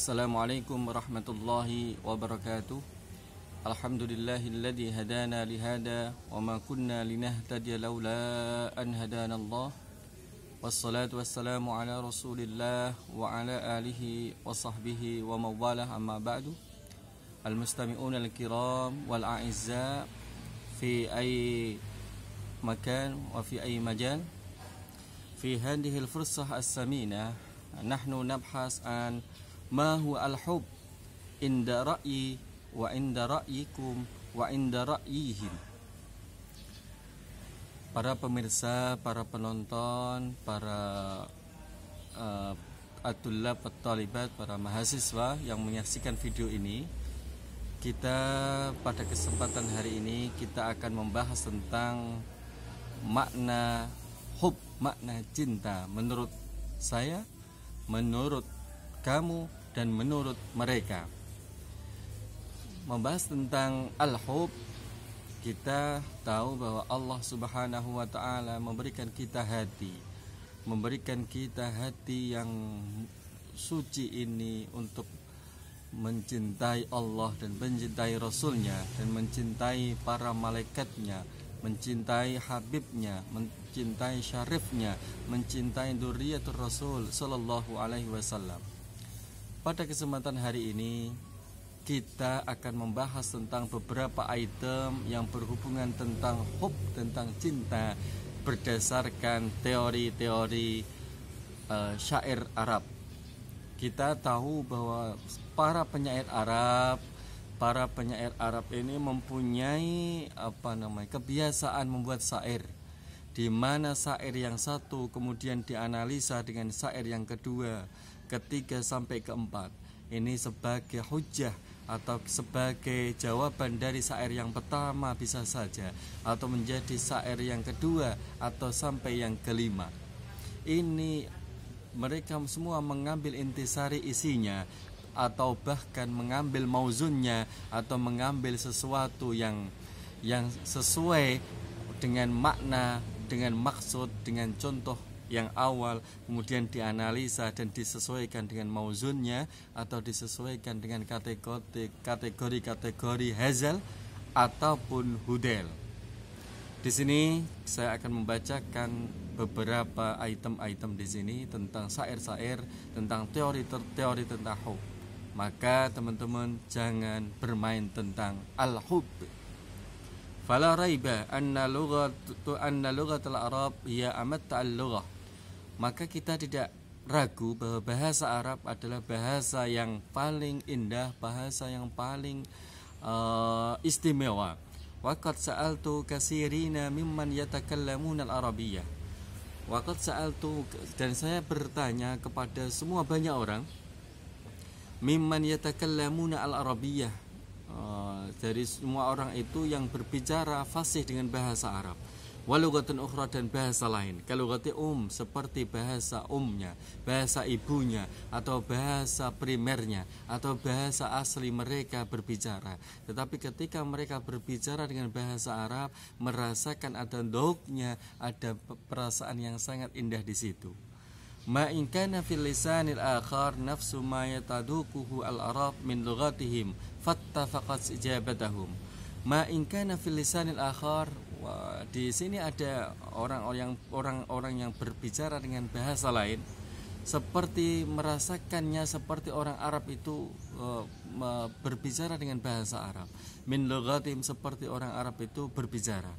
Assalamualaikum warahmatullahi wabarakatuh. Alhamdulillahilladzi hadana lihada wa ma kunna linahtadiya laula an hadana Allah. Wassalatu wassalamu ala Rasulillah wa ala alihi wa sahbihi wa mawalah, amma ba'du. Al-mustami'un al-kiram wal a'izza fi ay makan wa fi ay majal. Fi hadhihi al-fursah as-samina nahnu nabhas an ma huwa al-hub inda ra'yi wa inda ra'yikum wa inda ra'yihim. Para pemirsa, para penonton, para at-tullab at-talibat, para mahasiswa yang menyaksikan video ini, kita pada kesempatan hari ini kita akan membahas tentang makna hub, makna cinta menurut saya, menurut kamu, dan menurut mereka. Membahas tentang al-hub, kita tahu bahwa Allah Subhanahu wa ta'ala memberikan kita hati, memberikan kita hati yang suci ini untuk mencintai Allah dan mencintai Rasulnya dan mencintai para malaikatnya, mencintai Habibnya, mencintai syarifnya, mencintai dzurriyyatur Rasul sallallahu alaihi wasallam. Pada kesempatan hari ini kita akan membahas tentang beberapa item yang berhubungan tentang hub, tentang cinta berdasarkan teori-teori syair Arab. Kita tahu bahwa para penyair Arab ini mempunyai kebiasaan membuat syair, di mana syair yang satu kemudian dianalisa dengan syair yang kedua, ketiga sampai keempat. Ini sebagai hujjah atau sebagai jawaban dari syair yang pertama bisa saja, atau menjadi syair yang kedua atau sampai yang kelima. Ini mereka semua mengambil intisari isinya, atau bahkan mengambil mauzunnya, atau mengambil sesuatu yang sesuai dengan makna, dengan maksud, dengan contoh yang awal, kemudian dianalisa dan disesuaikan dengan mauzunnya, atau disesuaikan dengan kategori hazal ataupun hudel. Di sini saya akan membacakan beberapa item-item di sini tentang syair-syair, tentang teori-teori tentang hub. Maka teman-teman jangan bermain tentang al-hub. Fala raiba anna lughatul Arab hiya amatta al-lughah. Maka kita tidak ragu bahwa bahasa Arab adalah bahasa yang paling indah, bahasa yang paling istimewa. Waqad sa'altu katsirina mimman yatakallamuna al-arabiyyah. Waqad sa'altu, dan saya bertanya kepada semua banyak orang, mimman yatakallamuna al-arabiyyah, dari semua orang itu yang berbicara fasih dengan bahasa Arab. Walughatun ukhra, dan bahasa lain. Kalughati seperti bahasa bahasa ibunya, atau bahasa primernya, atau bahasa asli mereka berbicara. Tetapi ketika mereka berbicara dengan bahasa Arab, merasakan ada dhauknya, ada perasaan yang sangat indah di situ. Ma in kana fil lisanil akhar nafsu ma yataduquhu al-arab min lughatihim fattafaqat ijabatahum. Ma in kana fil lisanil akhar, di sini ada orang-orang yang berbicara dengan bahasa lain, seperti merasakannya seperti orang Arab itu berbicara dengan bahasa Arab. Min lughatihim, seperti orang Arab itu berbicara.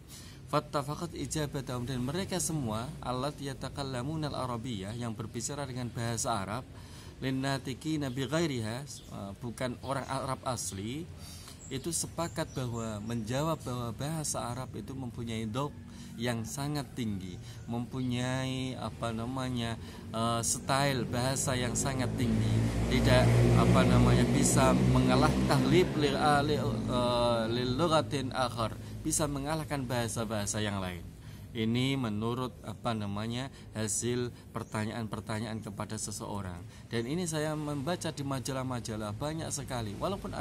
Fattafaqat ijabatahum, dan mereka semua allati yatakallamuna al-arabiyyah, yang berbicara dengan bahasa Arab, linnatiqina bi ghairiha, bukan orang Arab asli, itu sepakat bahwa menjawab bahwa bahasa Arab itu mempunyai dhauk yang sangat tinggi, mempunyai style bahasa yang sangat tinggi, tidak bisa mengalah tahlib lil lughatin akhar, bisa mengalahkan bahasa-bahasa yang lain. Ini menurut hasil pertanyaan-pertanyaan kepada seseorang. Dan ini saya membaca di majalah-majalah banyak sekali. Walaupun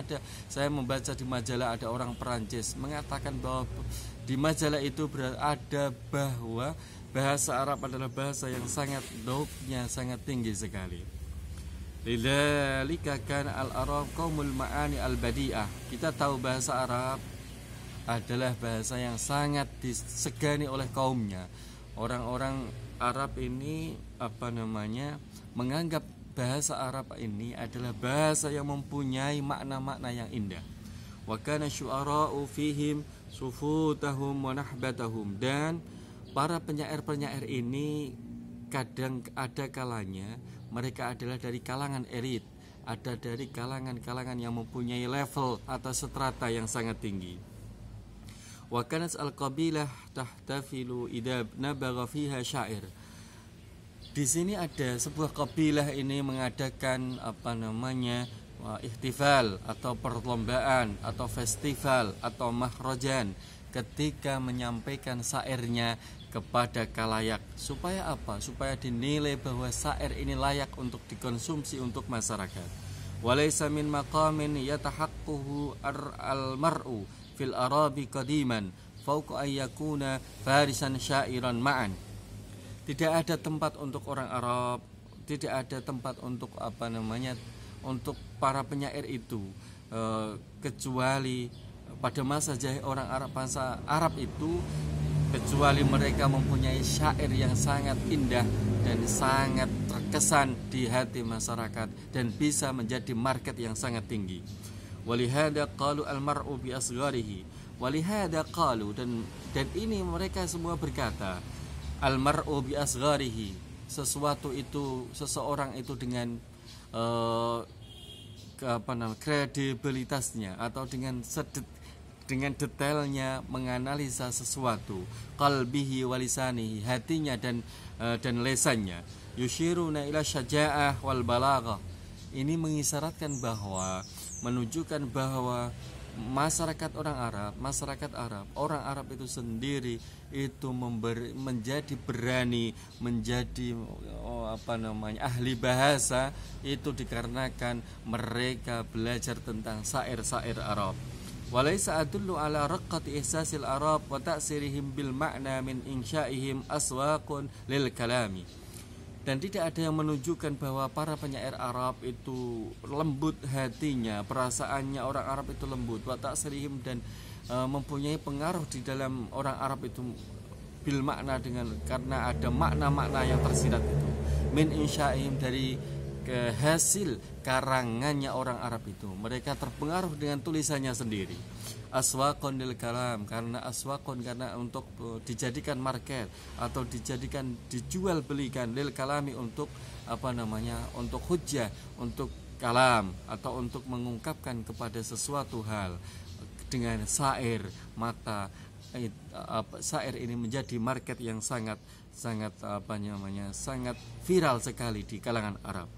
saya membaca di majalah ada orang Perancis mengatakan bahwa di majalah itu ada bahwa bahasa Arab adalah bahasa yang sangat dhauknya sangat tinggi sekali. Lidzalika kana al-Arab qaumul ma'ani al-badi'ah. Kita tahu bahasa Arab adalah bahasa yang sangat disegani oleh kaumnya. Orang-orang Arab ini menganggap bahasa Arab ini adalah bahasa yang mempunyai makna-makna yang indah. Wa kana syu'ara'u fihim sufutahum wa nahbatahum. Dan para penyair-penyair ini kadang ada kalanya mereka adalah dari kalangan elit, ada dari kalangan-kalangan yang mempunyai level atau strata yang sangat tinggi. Wa kanat al-qabilah tahtafilu idza nabagha fiha syair. Di sini ada sebuah kabilah ini mengadakan ihtifal atau perlombaan atau festival atau mahrajan ketika menyampaikan syairnya kepada khalayak. Supaya apa? Supaya dinilai bahwa syair ini layak untuk dikonsumsi untuk masyarakat. Walaysa min maqamin yatahaqquhu al-mar'u fil arabi qadiman fauqa ayyakuna farisan syairan ma'an. Tidak ada tempat untuk orang Arab, tidak ada tempat untuk untuk para penyair itu kecuali pada masa jahiliyah orang Arab, bangsa Arab itu, kecuali mereka mempunyai syair yang sangat indah dan sangat terkesan di hati masyarakat dan bisa menjadi market yang sangat tinggi. Walihada qalu al-mar'u bi asgharihi. Walihada qalu, dan ini mereka semua berkata, al-mar'u bi asgharihi, seseorang itu dengan kredibilitasnya atau dengan detailnya menganalisa sesuatu, qalbihi walisanihi, hatinya dan lesannya, yushiruna ila syaja'ah wal balaghah. Ini mengisyaratkan bahwa, menunjukkan bahwa masyarakat Arab itu sendiri itu menjadi berani, menjadi ahli bahasa itu dikarenakan mereka belajar tentang syair-syair Arab. Walaysa adullu ala raqqati ihsasil Arab wa ta'sirihim bil ma'na min insya'ihim aswaqun lil kalami. Dan tidak ada yang menunjukkan bahwa para penyair Arab itu lembut hatinya, perasaannya orang Arab itu lembut, wa ta'sirihim, dan mempunyai pengaruh di dalam orang Arab itu bil makna, karena ada makna-makna yang tersirat itu, min insya'ihim, dari hasil karangannya orang Arab itu. Mereka terpengaruh dengan tulisannya sendiri. Aswaqun lil kalam, karena untuk dijadikan market atau dijual belikan, lil kalami, untuk untuk hujjah, untuk kalam, atau untuk mengungkapkan kepada sesuatu hal dengan syair. Syair ini menjadi market yang sangat viral sekali di kalangan Arab.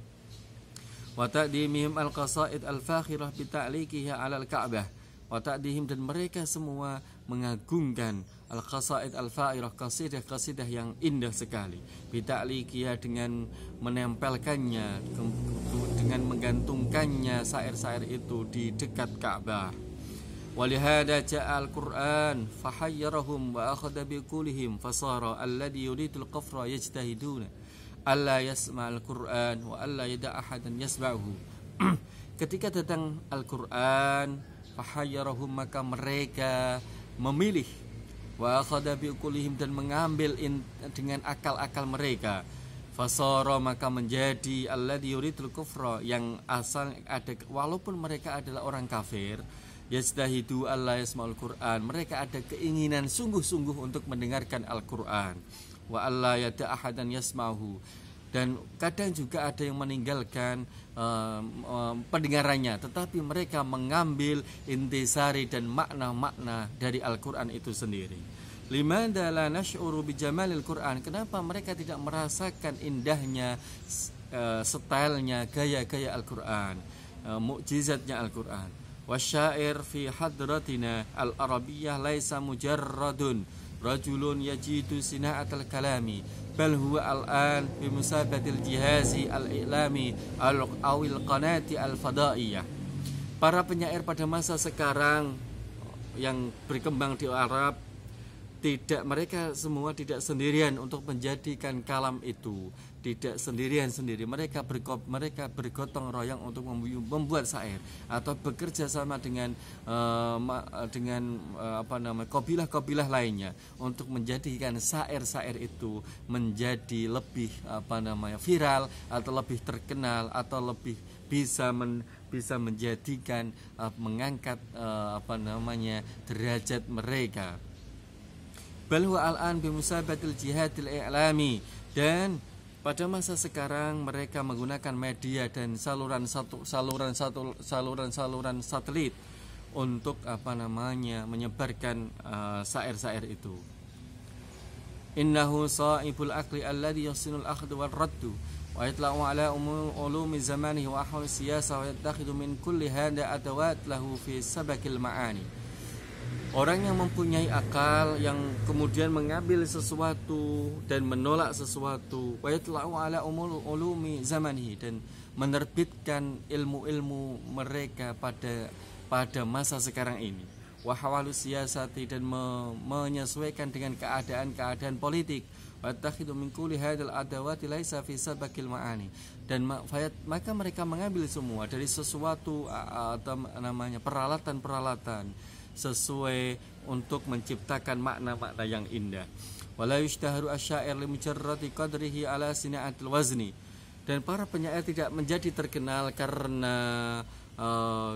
Wa ta'dimihim al-qasaid al-fakhirah bi ta'liqiha 'ala al-Ka'bah. Wa ta'dihim, dan mereka semua mengagungkan al-qasaid al-fakhirah, qasidah yang indah sekali, bi ta'liqiha, dengan menempelkannya, dengan menggantungkannya syair-syair itu di dekat Ka'bah. Walihada ja'a al-Qur'an fahayyarahum wa akhadha biqulihim fasara alladhi yuridul qafra yajtahiduna alla yasma' al-Qur'an wa alla yada' ahadan yasma'uhu. Ketika datang Al-Qur'an, fahayyarahum, maka mereka memilih, wa akhadha biqulihim, dan mengambil dengan akal-akal mereka, fasara, maka menjadi alladhi yuridul kufra, yang asal ada, walaupun mereka adalah orang kafir, yajtahidu alla yasma'ul Qur'an, mereka ada keinginan sungguh-sungguh untuk mendengarkan Al-Qur'an, wa alla yada' ahadan yasma'uhu, dan kadang juga ada yang meninggalkan pendengarannya, tetapi mereka mengambil intisari dan makna-makna dari Al-Qur'an itu sendiri. Limadha la nash'uru bi jamalil Qur'an, kenapa mereka tidak merasakan indahnya stylenya, gaya-gaya Al-Qur'an, mukjizatnya Al-Qur'an. Wasyair fi hadratina al-arabiyyah laisa mujarradun rajulun yajidu sina'atal kalami, bal huwa al-an bi musabatil jihazi al-i'lami awil qanati al-fadaiyah. Para penyair pada masa sekarang yang berkembang di Arab mereka semua tidak sendirian untuk menjadikan kalam itu, tidak sendiri, mereka bergotong royong untuk membuat syair atau bekerja sama dengan kabilah-kabilah lainnya untuk menjadikan syair-syair itu menjadi lebih viral atau lebih terkenal atau lebih bisa menjadikan mengangkat derajat mereka. Bal huwa al-an bimusabatil jihadil i'lami, dan pada masa sekarang mereka menggunakan media dan saluran satelit untuk menyebarkan syair-syair itu. Innahu sa'ibul aqli alladhi yasinul akhdhu wal raddu wa yatla'u ala ulumi zamanihi wa ahwal siyasa wa yattakhidhu min kulli hada adawat lahu fi sabakil ma'ani. Orang yang mempunyai akal, yang kemudian mengambil sesuatu dan menolak sesuatu, wa yatla'u ala ulumi zamanihi, dan menerbitkan ilmu-ilmu mereka pada masa sekarang ini, wa hawalu siyasati, dan menyesuaikan dengan keadaan politik, wa yattakhidhu min kulli hadal adawati laisa fi sabakil ma'ani, dan maka mereka mengambil semua dari sesuatu peralatan sesuai untuk menciptakan makna-makna yang indah. Wala yushtaharu asyair li mujarrati qadrihi ala sina'atil wazni, dan para penyair tidak menjadi terkenal karena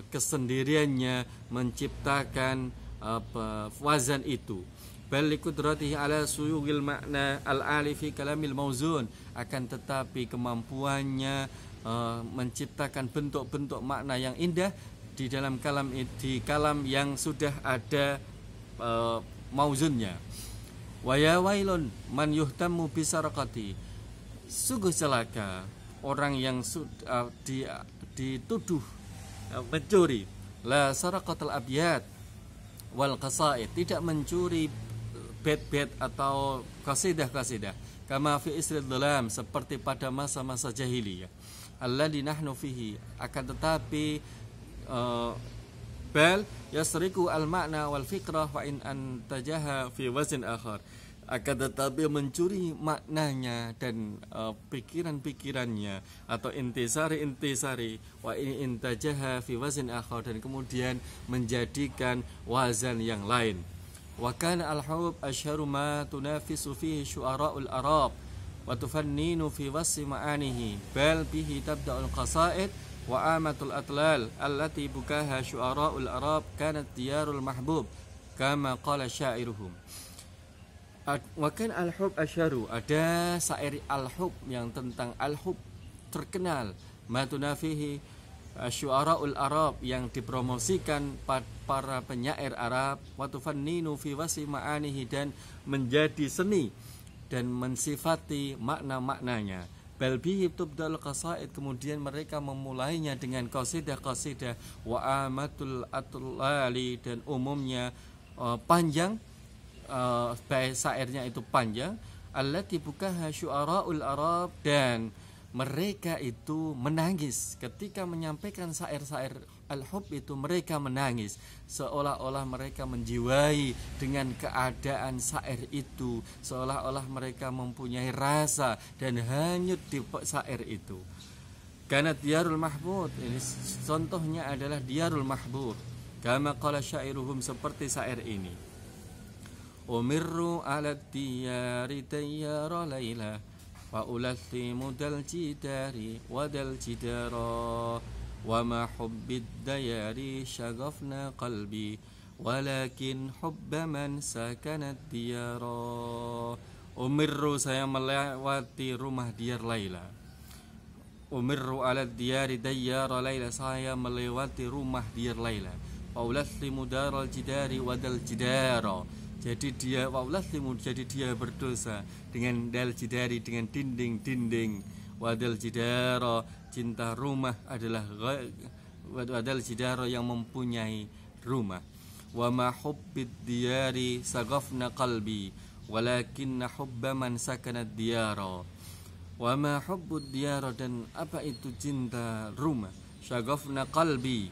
kesendiriannya menciptakan wazan itu. Bal liqudratihi ala suyugil makna al-ali fi kalamil mauzun, akan tetapi kemampuannya menciptakan bentuk-bentuk makna yang indah di dalam kalam yang sudah ada mauzunnya. Wa ya wailun man yuhtammu bisarakati, sungguh celaka orang yang dituduh mencuri, la saraqatul abyad wal qasaid, tidak mencuri bait-bait atau qasidah-qasidah, kama fi isrid dhalam, seperti pada masa-masa jahiliyah, alladzi nahnu fihi, akan tetapi bal yasriku al-makna wal fikrah wa in antajaha fi wazn akhar, akan tetapi mencuri maknanya dan pikiran-pikirannya atau intisari wa in intajaha fi wazn akhar, dan kemudian menjadikan wazan yang lain. Wa kana al-hub asyharu ma tunafisu fihi syu'ara'ul arab wa tufanninu fi wasfi ma'anihi, bal bihi tabda'ul qasaid wa amatul atlal allati bukaha syu'ara'ul arab kanat diyarul mahbub kama qala syairuhum. Wa kan al-hub asyaru, ada syair al-hub yang tentang al-hub terkenal, matunafihi syu'ara'ul arab, yang dipromosikan para penyair Arab, wa tufanninu fi wasi ma'anihi, dan menjadi seni dan mensifati makna-maknanya. Bal bihi tubdal qasaid, kemudian mereka memulainya dengan qasidah-qasidah, wa amatul atlali, dan umumnya panjang, syairnya itu panjang, allati bukaha syu'ara'ul arab, dan mereka itu menangis ketika menyampaikan syair-syair al-hub itu, mereka menangis seolah-olah mereka menjiwai dengan keadaan syair itu, seolah-olah mereka mempunyai rasa dan hanyut di syair itu. Karena diyarul mahbud, ini contohnya adalah diyarul mahbud, kama qala syairuhum, seperti syair ini. Umirru ala diyari tayyara layla wa ulathimu dal jidari wa dal jidara wa ma hubbid dayari syagafna qalbi walakin hubba man sakanat diyara. Umirru, saya melewati rumah diyar Laila. Umirru ala diyari dayyara Laila, saya melewati rumah diyar Laila. Wa ulathimu daral jidari wa dal jidara, jadi dia jadi dia berdosa dengan dal jidari, dengan dinding-dinding. Wadal jidara, cinta rumah adalah wadal jidara, yang mempunyai rumah. Wa ma hubbid diyari sagafna qalbi walakinna hubba man sakanat diyara. Wa ma hubbud diyara, dan apa itu cinta rumah. Sagafna qalbi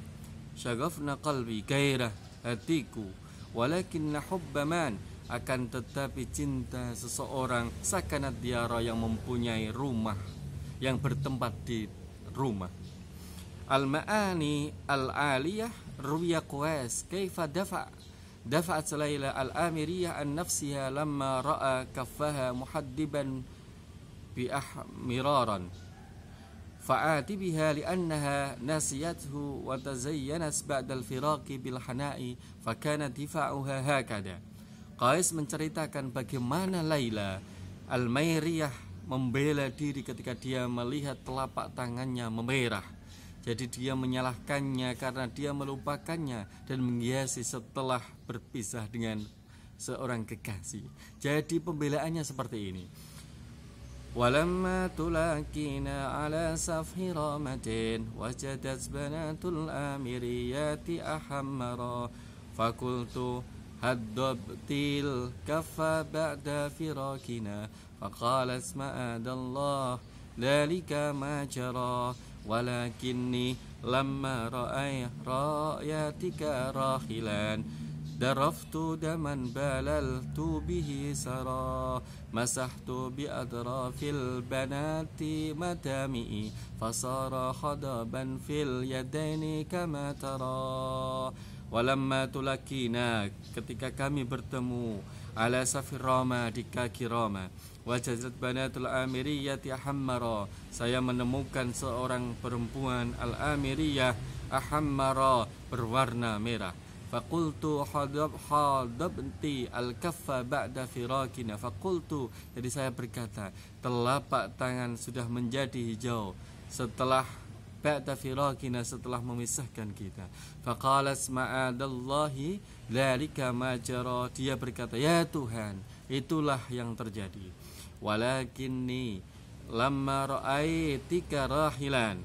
gairah hatiku, walakinna hubba man, akan tetapi cinta seseorang sakanat diara, yang mempunyai rumah, yang bertempat di rumah. Al-ma'ani al-aliyah ruwiya Qais kaifa dafa'at Laila al-amiriyah an nafsiha lamma ra'a kaffaha muhaddiban bi ahmiraran fa'ati biha li'annaha nasiyathu wa tazayyanat ba'da al-firaqi bil hana'i fa kana difa'uha hakada. Qais menceritakan bagaimana Laila al-Mairiyah membela diri ketika dia melihat telapak tangannya memerah. Jadi dia menyalahkannya karena dia melupakannya dan menghiasi setelah berpisah dengan seorang kekasih. Jadi pembelaannya seperti ini. Walamma tulakina ala safhi ramatin wajadat banatul amiriyati ahammara fakultu haddabtil kaffa ba'da firakina faqalat ma'adallah dhalika ma jara walakinni lamma ra'ayatika rahilan daraftu daman balaltu bihi sara masahtu bi adrafil banati madami'i fasara khadaban fil yadaini kama tara. Walamma tulakina, ketika kami bertemu, ala safir Rama, di kaki Rama, wajadat banatul amiriyati ahammara, saya menemukan seorang perempuan al-amiriyah ahammara, berwarna merah. Fakultu hadabti al-kaffa ba'da firakina. Fakultu, jadi saya berkata, telapak tangan sudah menjadi hijau setelah ba'da firakina, setelah memisahkan kita. Faqalat ma'adallahi dzalika ma jara, dia berkata, ya Tuhan, itulah yang terjadi. Walakinni lamma ra'aitika rahilan,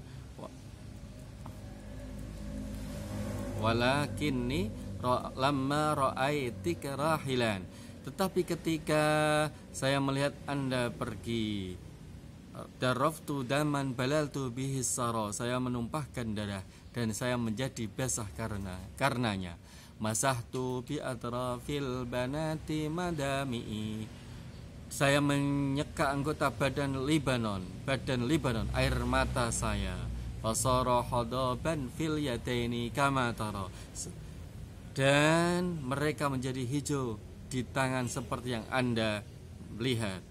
walakinni lamma ra'aitika rahilan, tetapi ketika saya melihat Anda pergi, daraftu daman balaltu bihi sara, saya menumpahkan darah dan saya menjadi basah karenanya. Masahtu bi atrafil banati madami'i, saya menyeka anggota badan Libanon, air mata saya. Fasara hadaban fil yadaini kama tara, dan mereka menjadi hijau di tangan seperti yang Anda lihat.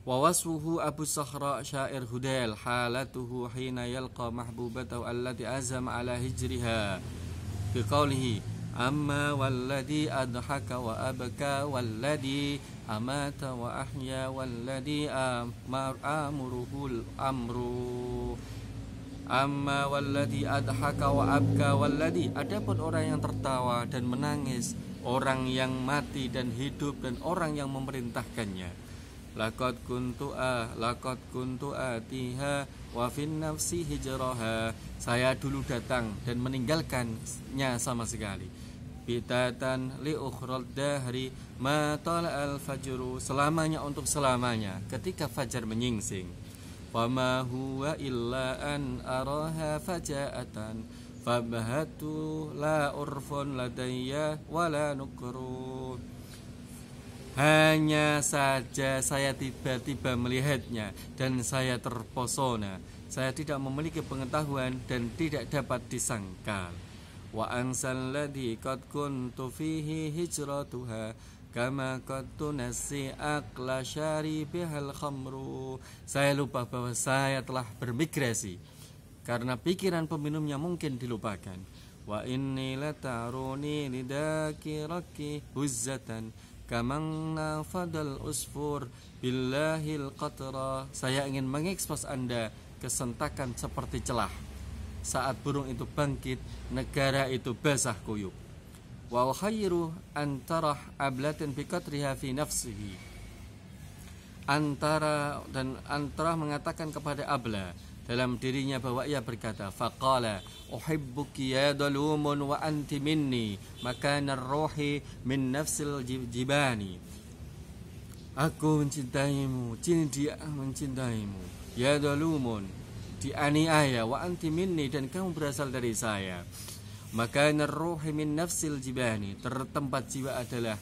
Wa wasfuhu Abu Sahra syair Hudail, halatuhu hina yalqa mahbubatahu allati azama ala hijriha biqaulihi amma walladhi adhaka wa abka walladhi amata wa ahya walladhi amuruhul amru. Amma walladhi adhaka wa abka walladhi, adapun orang yang tertawa dan menangis, orang yang mati dan hidup, dan orang yang memerintahkannya. Laqad kuntu atiha wa fin nafsi hijraha, saya dulu datang dan meninggalkannya sama sekali. Bitatan li ukhral dahri ma tala'al fajru, selamanya untuk selamanya ketika fajar menyingsing. Fama huwa illa an araha faja'atan fabahatu la urfun ladayya wala nukru, hanya saja saya tiba-tiba melihatnya dan saya terpesona. Saya tidak memiliki pengetahuan dan tidak dapat disangkal. Wa ansal ladzi qad kuntu fihi hijratuha kama qad tunasi aqla syaribihal khamru, saya lupa bahwa saya telah bermigrasi karena pikiran peminumnya mungkin dilupakan. Wa inni lataruni lidakiraki huzzatan kamang nafadal usfur billahil qatra, saya ingin mengekspos Anda kesentakan seperti celah saat burung itu bangkit, negara itu basah kuyup. Wa khairu antarah ablatin biqatriha fi nafsihi, antara mengatakan kepada Abla dalam dirinya bahwa ia berkata, faqala uhibbuki ya dalumun wa anti minni makanar ruhi min nafsil jibani, aku mencintaimu, dia mencintaimu, ya dalumun, dianiaya, wa anti minni, dan kamu berasal dari saya. Makanar ruhi min nafsil jibani, tertempat jiwa adalah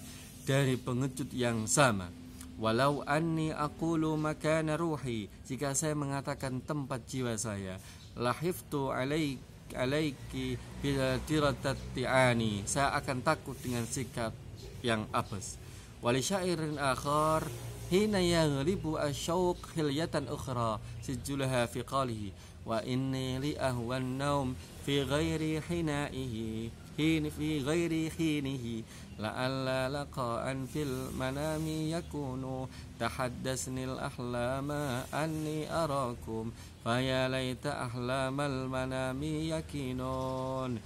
dari pengecut yang sama. Walau anni aqulu makana ruhi, jika saya mengatakan tempat jiwa saya, lahiftu alaiki bila tiratati'ani, saya akan takut dengan sikap yang apes. Wali syairin akhar hina yaghlibu asyauq hilyatan ukhra sijulaha fi qalihi wa inni li ahwan naum fi ghairi hinaihi fi ghairi hinihi la'alla laqa'an fil manami yakunu tahaddasnil ahlama anni arakum faya laita ahlamal manami yakinun.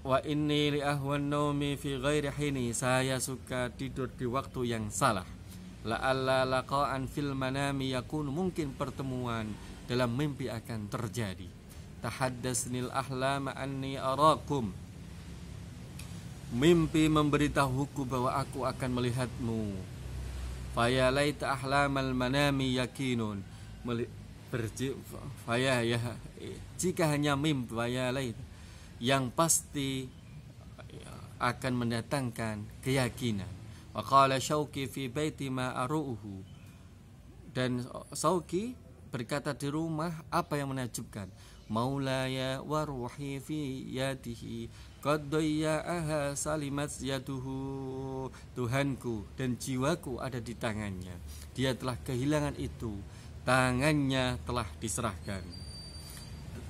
Wa inni li ahwan naumi fi ghairi hini, saya suka tidur di waktu yang salah. La'alla laqa'an fil manami yakun, mungkin pertemuan dalam mimpi akan terjadi. Tahaddasnil ahlama anni arakum, mimpi memberitahuku bahwa aku akan melihatmu. Faya laita ahlamal manami yakinun, jika hanya mimpi, faya laita, yang pasti akan mendatangkan keyakinan. Wa qala Syauqi fi baiti ma aru'uhu, dan Syauqi berkata di rumah apa yang menakjubkan. Maulaya wa ruhi fi yadihi qad dayya'aha salimat yaduhu, Tuhanku dan jiwaku ada di tangannya, dia telah kehilangan itu, tangannya telah diserahkan.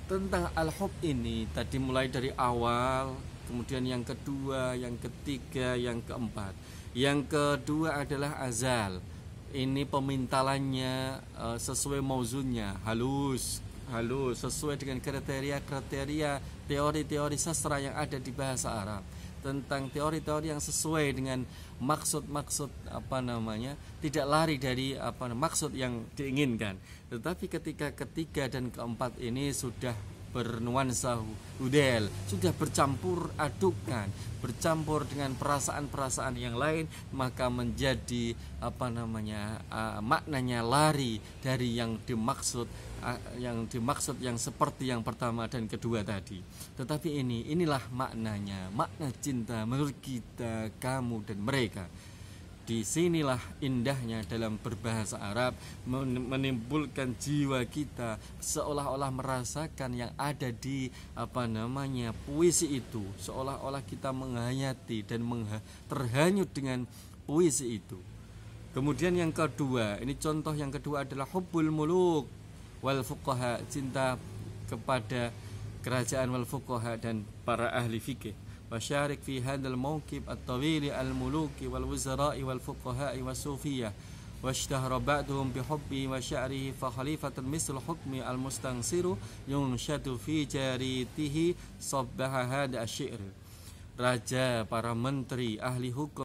Tentang al-hub ini tadi mulai dari awal, kemudian yang kedua, yang ketiga, yang keempat. Yang kedua adalah azal. Ini pemintalannya sesuai mauzunnya, halus, sesuai dengan kriteria teori-teori sastra yang ada di bahasa Arab, tentang teori-teori yang sesuai dengan maksud-maksud tidak lari dari maksud yang diinginkan. Tetapi ketika ketiga dan keempat ini sudah bernuansa hudel, sudah bercampur adukan, bercampur dengan perasaan-perasaan yang lain, maka menjadi maknanya lari dari yang dimaksud yang seperti yang pertama dan kedua tadi. Tetapi inilah maknanya, makna cinta menurut kita, kamu dan mereka. Disinilah indahnya dalam berbahasa Arab, menimbulkan jiwa kita seolah-olah merasakan yang ada di puisi itu, seolah-olah kita menghayati dan terhanyut dengan puisi itu. Kemudian yang kedua, ini contoh yang kedua adalah hubbul muluk wal fuqaha, cinta kepada kerajaan wal fuqaha dan para ahli fikih. Wasyarik fi hadzal mawqif at-tawil al-muluki wal wuzara'i wal fuqaha'i was-sufiyah washtahara ba'duhum bi hubbi wa sya'rihi fa khalifatan misl hukmi al-mustansiru yunshadu fi jaritihi sabbaha hadha asy-syi'r. Raja, para menteri, ahli hukum